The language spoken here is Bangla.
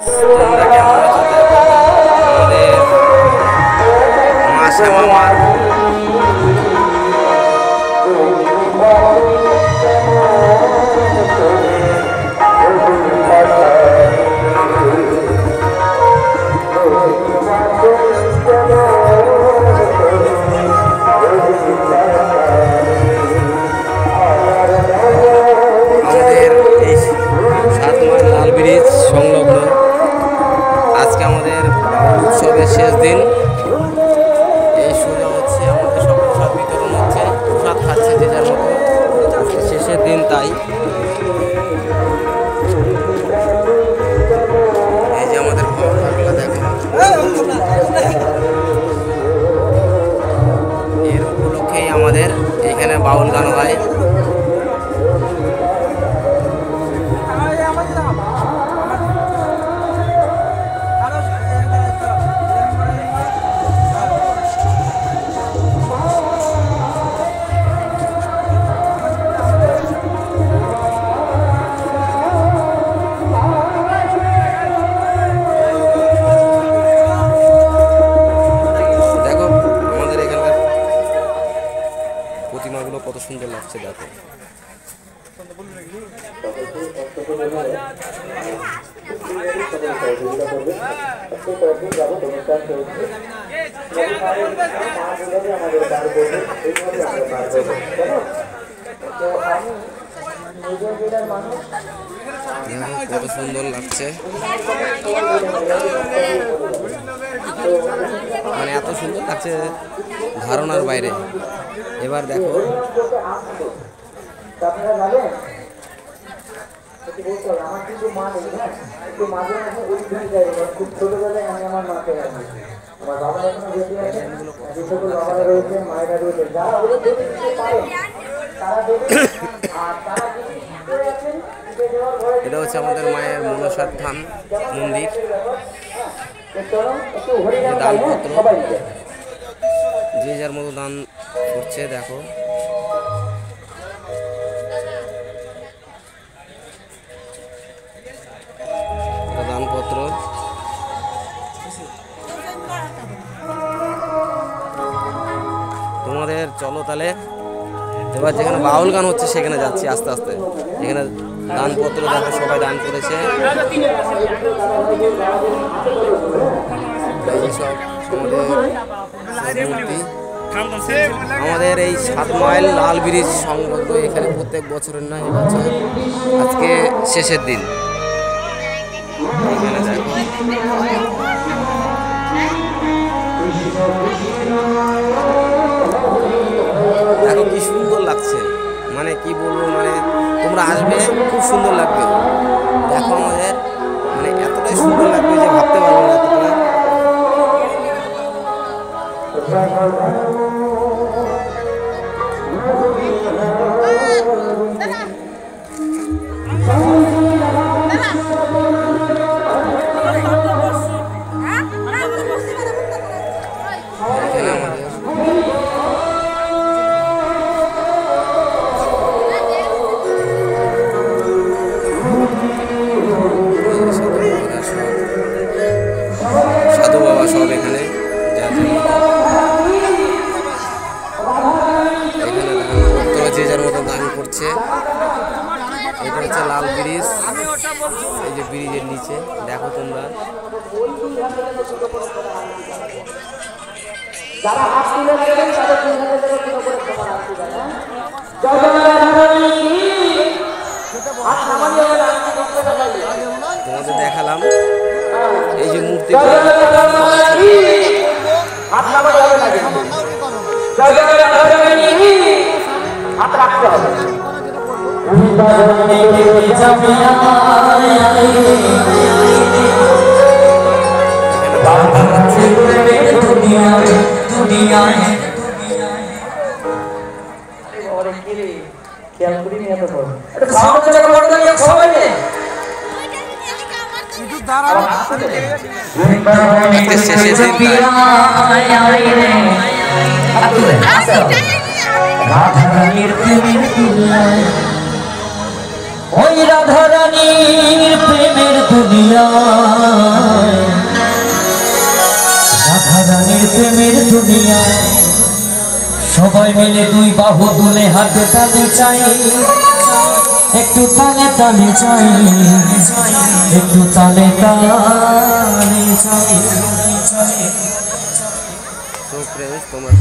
তোমরা কেমন আছো দেখো আমাদের মা শ্যামা মার আমাদের এই 7 মাইল লাল ব্রিজ সংলগ্ন আজকে আমাদের উৎসবের শেষ দিন। এই সোজা হচ্ছে আমাদের সব প্রসাদ বিতরণ হচ্ছে, প্রসাদ খাচ্ছে যে যার মতো, শেষের দিন তাই। এই যে আমাদের ভক্তগুলো দেখো, এর উপলক্ষেই আমাদের এখানে বাউল গান হয়। প্রতিমাগুলো কত সুন্দর লাগছে দেখো। কত সুন্দর লাগছে, মানে এত সুন্দর লাগছে ধারণার বাইরে। এবার দেখো আমার কিন্তু মা নেই, হ্যাঁ, একটু মাঝে মাঝে উদ্ধার যাই, খুব ছোটবেলায় আমি আমার মাকে রাখি। আমার বাবা এখনো বেঁচে আছে, যে সকল বাবারা রয়েছে, মায়েরা রয়েছে, যারা ওদের দেখে দিতে পারেন তারা দেখে। আর তারা এটা হচ্ছে আমাদের মায়ের মনসার থান মন্দির, দানপত্র যে যার মতো দান করছে দেখো। দানপত্র তোমাদের চলো তাহলে এবার যেখানে বাউল গান হচ্ছে সেখানে যাচ্ছি আস্তে আস্তে। এখানে দানপত্র দেখো, সবাই দান করেছে। সব আমাদের এই 7 মাইল লাল ব্রিজ সংলগ্ন এখানে প্রত্যেক বছরের নয় এবছর আজকে শেষের দিন। এখানে দেখো কি সুন্দর লাগছে, মানে কি বলবো, মানে তোমরা আসবে খুব সুন্দর লাগবে। দেখো আমাদের মানে এতটাই সুন্দর লাগবে যে ভাবতে পারবো না এতটা। সাধু বাবা সব এখানে যে যার মতো গান করছে। এটা হচ্ছে লাল ব্রিজ, এই যে ব্রিজের নিচে দেখো তোমরা। তোমাদের দেখালাম এই যে মূর্তি ওই রাধারানীর প্রেমের দুনিয়া সবাই মিলে দুই বাহু তুলে হাতে তালে চাই, একটু তালে তালে চাই, একটু তালে তালে চাই। তো ফ্রেন্ডস তোমরা